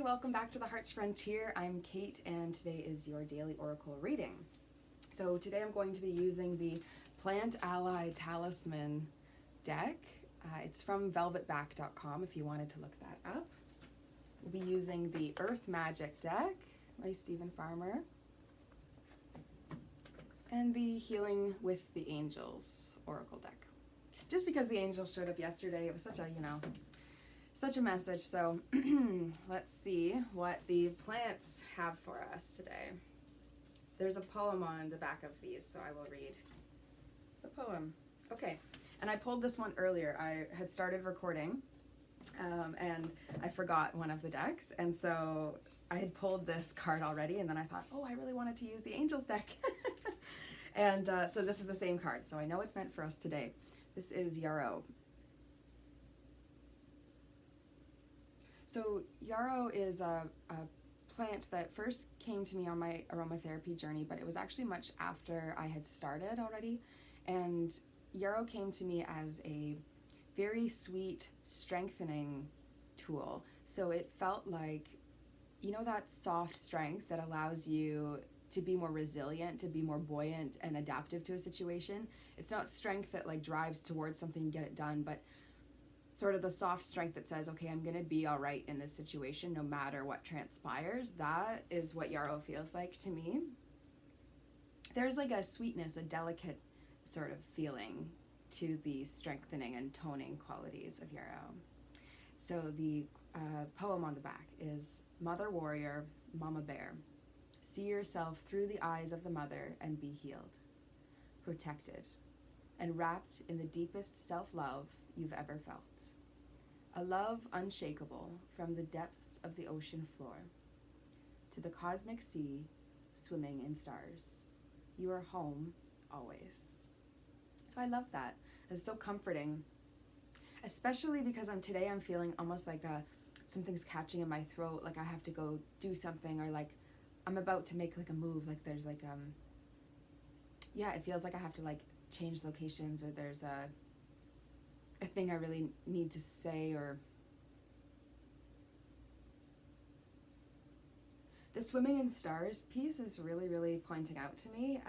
welcome back to the Heart's Frontier. I'm Kate, and today is your daily oracle reading. So today I'm going to be using the Plant Ally Talisman deck. It's from velvetback.com if you wanted to look that up. We'll be using the Earth Magic deck by Stephen Farmer and the Healing with the Angels oracle deck. Just because the angels showed up yesterday, it was such a message. So let's see what the plants have for us today. There's a poem on the back of these, so I will read the poem. Okay, and I pulled this one earlier. I had started recording and I forgot one of the decks, and so I had pulled this card already, and then I thought, oh, I really wanted to use the angels deck. And so this is the same card, so I know it's meant for us today. This is Yarrow. So yarrow is a plant that first came to me on my aromatherapy journey, but it was actually much after I had started already. And yarrow came to me as a very sweet, strengthening tool. So it felt like, you know, that soft strength that allows you to be more resilient, to be more buoyant and adaptive to a situation. It's not strength that like drives towards something and get it done, but sort of the soft strength that says, okay, I'm going to be all right in this situation no matter what transpires. That is what yarrow feels like to me. There's like a sweetness, a delicate sort of feeling to the strengthening and toning qualities of yarrow. So the poem on the back is Mother Warrior, Mama Bear. See yourself through the eyes of the mother and be healed, protected, and wrapped in the deepest self-love you've ever felt. A love unshakable from the depths of the ocean floor to the cosmic sea swimming in stars. You are home always. So I love that. It's so comforting, especially because today I'm feeling almost like something's catching in my throat, like I have to go do something, or like I'm about to make like a move, like there's like it feels like I have to like change locations, or there's a thing I really need to say, or the swimming in stars piece is really, really pointing out to me,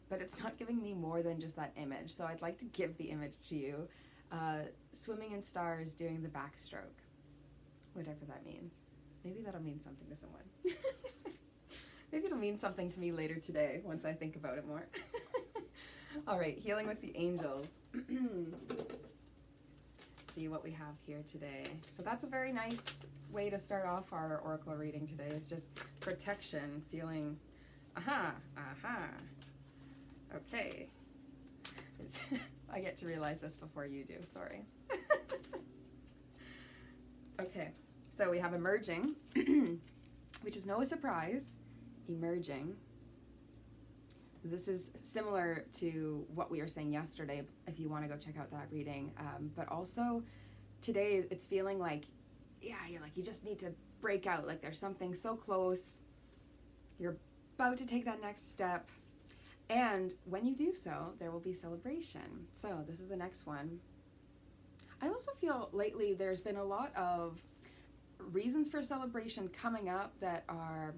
but it's not giving me more than just that image. So I'd like to give the image to you. Swimming in stars doing the backstroke, whatever that means. Maybe that'll mean something to someone. Maybe it'll mean something to me later today once I think about it more. All right, healing with the angels. See what we have here today. So that's a very nice way to start off our oracle reading today. It's just protection, feeling, okay. I get to realize this before you do, sorry. Okay, so we have emerging, which is no surprise, emerging. This is similar to what we were saying yesterday, if you want to go check out that reading. But also today it's feeling like, you're like, you just need to break out. Like there's something so close. You're about to take that next step. And when you do so, there will be celebration. So this is the next one. I also feel lately there's been a lot of reasons for celebration coming up that are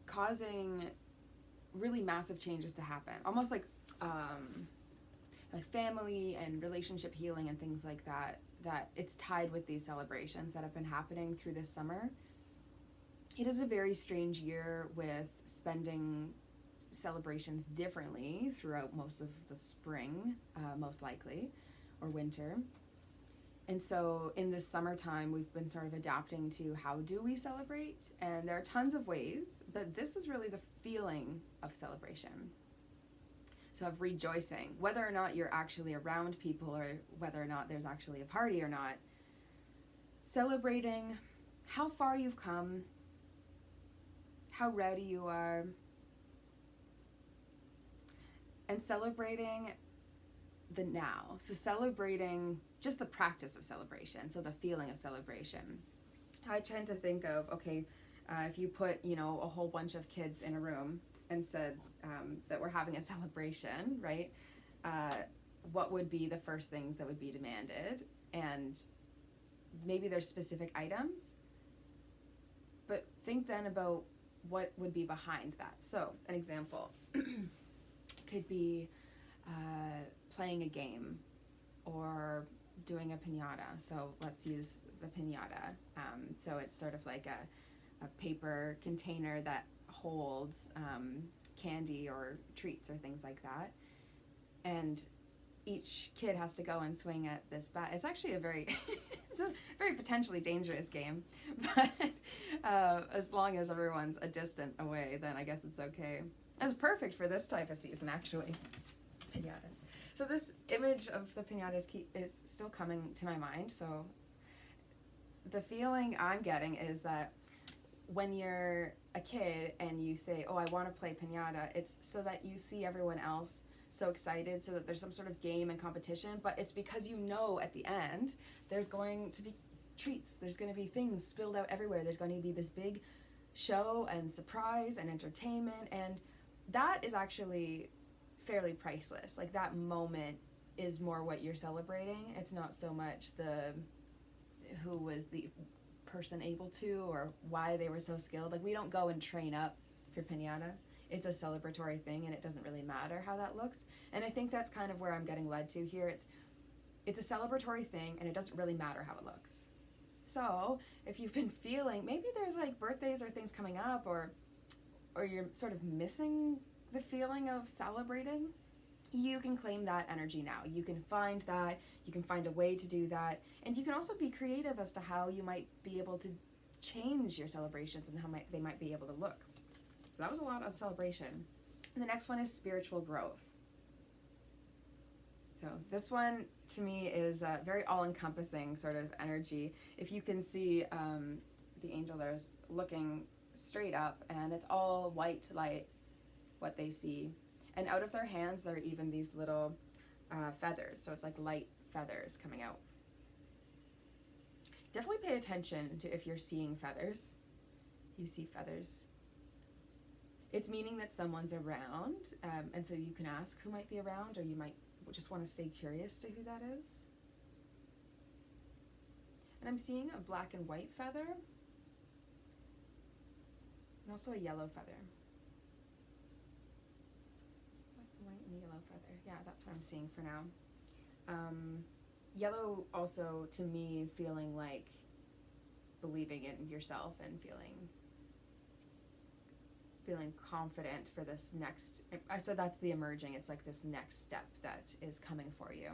causing really massive changes to happen, almost like family and relationship healing and things like that, that it's tied with these celebrations that have been happening through this summer. It is a very strange year with spending celebrations differently throughout most of the spring, most likely, or winter. And so in this summertime, we've been sort of adapting to how do we celebrate? And there are tons of ways, but this is really the feeling of celebration. So of rejoicing, whether or not you're actually around people, or whether or not there's actually a party or not. Celebrating how far you've come, how ready you are, and celebrating the now. So celebrating just the practice of celebration, so the feeling of celebration. I tend to think of, okay, if you put, a whole bunch of kids in a room and said that we're having a celebration, right? What would be the first things that would be demanded? And maybe there's specific items, think then about what would be behind that. So an example could be playing a game or doing a piñata. So let's use the piñata. So it's sort of like a paper container that holds candy or treats or things like that. And each kid has to go and swing at this bat. It's actually it's a very potentially dangerous game, but as long as everyone's a distant away, then I guess it's okay. It's perfect for this type of season, actually. Piñatas. So this image of the piñatas is still coming to my mind. So the feeling I'm getting is that when you're a kid and you say, oh, I want to play piñata, it's so that you see everyone else so excited, so that there's some sort of game and competition, but it's because you know at the end there's going to be treats, there's going to be things spilled out everywhere, there's going to be this big show and surprise and entertainment, and that is actually fairly priceless. Like, that moment is more what you're celebrating. It's not so much who was the person able to or why they were so skilled. Like, we don't go and train up for piñata. It's a celebratory thing, and it doesn't really matter how that looks. And I think that's kind of where I'm getting led to here. It's a celebratory thing, and it doesn't really matter how it looks. So if you've been feeling, maybe there's like birthdays or things coming up, or you're sort of missing the feeling of celebrating, you can claim that energy now. You can find that, you can find a way to do that, and you can also be creative as to how you might be able to change your celebrations and how they might be able to look. So that was a lot of celebration. And the next one is spiritual growth. So this one, to me, is a very all-encompassing sort of energy. If you can see the angel there's looking straight up, and it's all white light, what they see. And out of their hands, there are even these little feathers. So it's like light feathers coming out. Definitely pay attention to if you're seeing feathers. You see feathers. It's meaning that someone's around, and so you can ask who might be around, or you might just want to stay curious to who that is. And I'm seeing a black and white feather, and also a yellow feather. Black and white and a yellow feather. Yeah, that's what I'm seeing for now. Yellow also, to me, feeling like believing in yourself and feeling confident for this next, so that's the emerging. It's like this next step that is coming for you.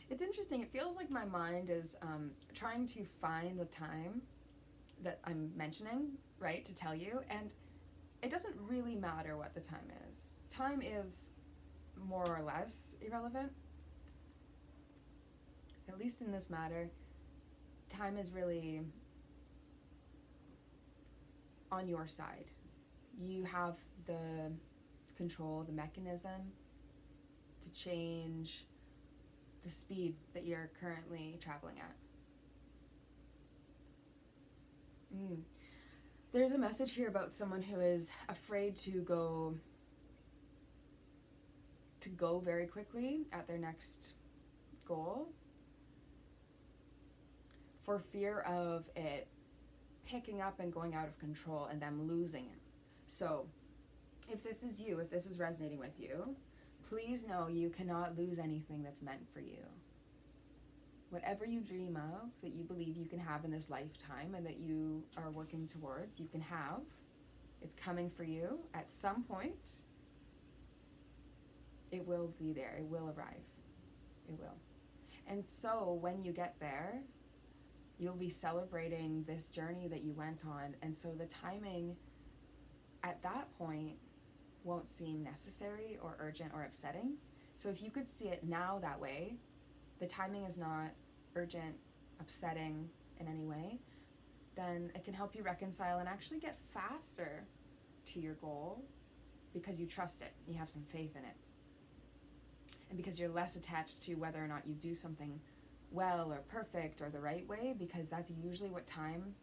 It's interesting. It feels like my mind is trying to find the time that I'm mentioning, right, to tell you, and it doesn't really matter what the time is. Time is more or less irrelevant. At least in this matter, time is really on your side. You have the control, the mechanism to change the speed that you're currently traveling at. There's a message here about someone who is afraid to go very quickly at their next goal for fear of it picking up and going out of control and them losing it. So if this is you, if this is resonating with you, please know you cannot lose anything that's meant for you. Whatever you dream of, that you believe you can have in this lifetime and that you are working towards, you can have. It's coming for you at some point. It will be there. It will arrive. It will. And so when you get there, you'll be celebrating this journey that you went on. And so the timing at that point won't seem necessary or urgent or upsetting. So if you could see it now that way, the timing is not urgent, upsetting in any way, then it can help you reconcile and actually get faster to your goal because you trust it, you have some faith in it. And because you're less attached to whether or not you do something well or perfect or the right way, because that's usually what time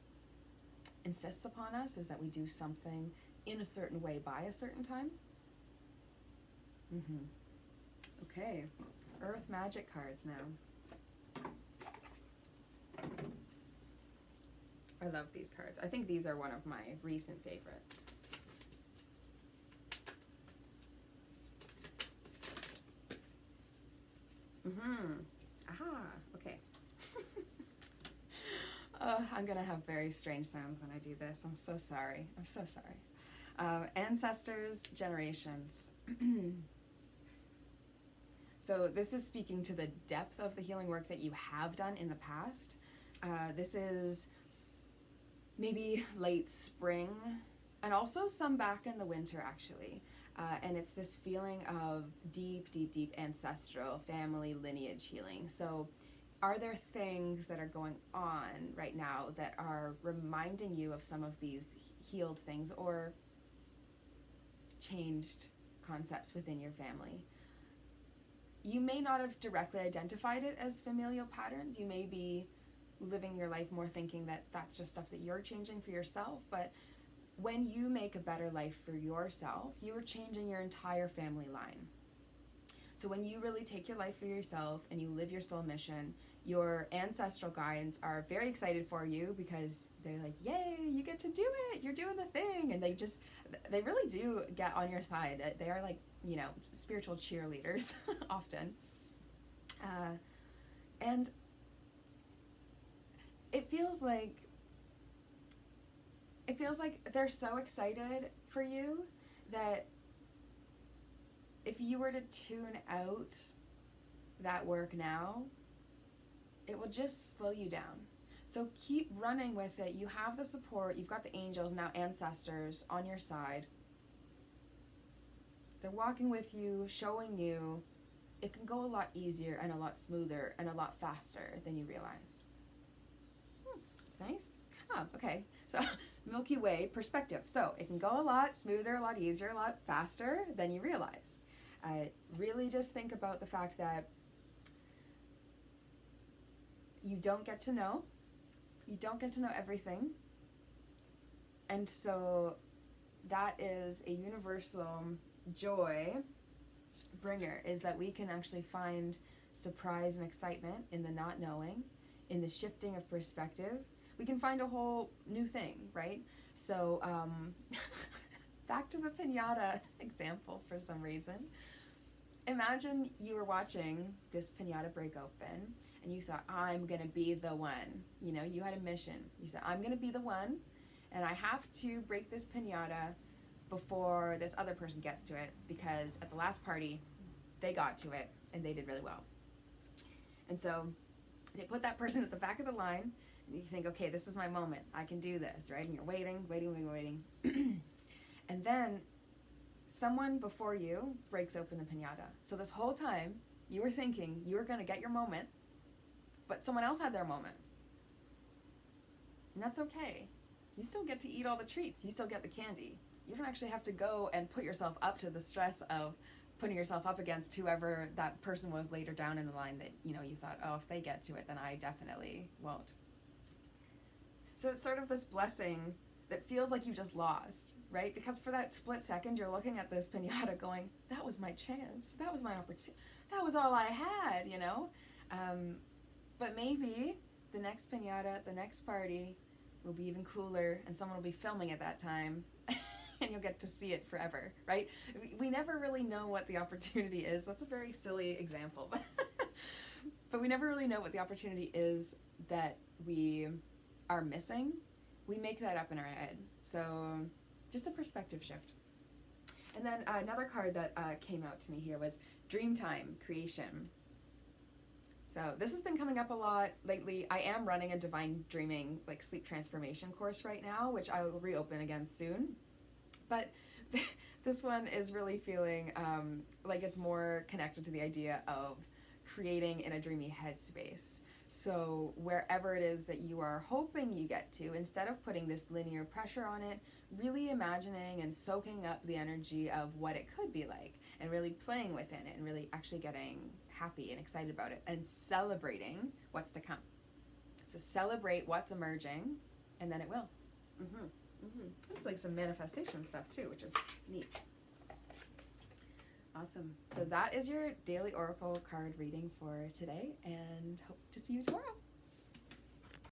insists upon us, is that we do something in a certain way by a certain time. Okay, Earth Magic cards now. I love these cards. I think these are one of my recent favorites. Aha, okay. I'm gonna have very strange sounds when I do this. I'm so sorry. I'm so sorry. Ancestors, generations. So this is speaking to the depth of the healing work that you have done in the past. This is maybe late spring, and also some back in the winter, actually. And it's this feeling of deep, deep, deep ancestral family lineage healing. So are there things that are going on right now that are reminding you of some of these healed things or changed concepts within your family? You may not have directly identified it as familial patterns. You may be living your life more thinking that that's just stuff that you're changing for yourself, but when you make a better life for yourself, you are changing your entire family line. So when you really take your life for yourself and you live your soul mission, your ancestral guides are very excited for you because they're like, yay, you get to do it, you're doing the thing. And they really do get on your side. They are like, you know, spiritual cheerleaders often. And it feels like they're so excited for you that if you were to tune out that work now, it will just slow you down. So keep running with it. You have the support. You've got the angels, now ancestors, on your side. They're walking with you, showing you it can go a lot easier and a lot smoother and a lot faster than you realize. It's nice. Oh, okay. So Milky Way perspective. So it can go a lot smoother, a lot easier, a lot faster than you realize. Really just think about the fact that you don't get to know. You don't get to know everything. And so that is a universal joy bringer, is that we can actually find surprise and excitement in the not knowing, in the shifting of perspective. We can find a whole new thing, right? So back to the piñata example for some reason. Imagine you were watching this piñata break open and you thought, I'm going to be the one. You know, you had a mission. You said, I'm going to be the one, and I have to break this piñata before this other person gets to it, because at the last party, they got to it and they did really well. And so they put that person at the back of the line, and you think, okay, this is my moment. I can do this, right? And you're waiting. And then someone before you breaks open the piñata. So this whole time, you were thinking you were going to get your moment, but someone else had their moment. And that's okay. You still get to eat all the treats. You still get the candy. You don't actually have to go and put yourself up to the stress of putting yourself up against whoever that person was later down in the line that, you know, you thought, oh, if they get to it, then I definitely won't. So it's sort of this blessing that feels like you just lost, right? Because for that split second, you're looking at this piñata going, that was my chance. That was my opportunity. That was all I had, you know? But maybe the next piñata, the next party will be even cooler, and someone will be filming at that time, and you'll get to see it forever, right? We never really know what the opportunity is. That's a very silly example. But we never really know what the opportunity is that we are missing. We make that up in our head. So just a perspective shift. And then another card that came out to me here was Dreamtime Creation. So this has been coming up a lot lately. I am running a Divine Dreaming, like, sleep transformation course right now, which I will reopen again soon. But this one is really feeling like it's more connected to the idea of creating in a dreamy headspace. So wherever it is that you are hoping you get to, instead of putting this linear pressure on it, really imagining and soaking up the energy of what it could be like, and really playing within it, and really actually getting happy and excited about it, and celebrating what's to come. So celebrate what's emerging, and then it will. It's like some manifestation stuff too, which is neat. Awesome. So that is your daily oracle card reading for today, and hope to see you tomorrow.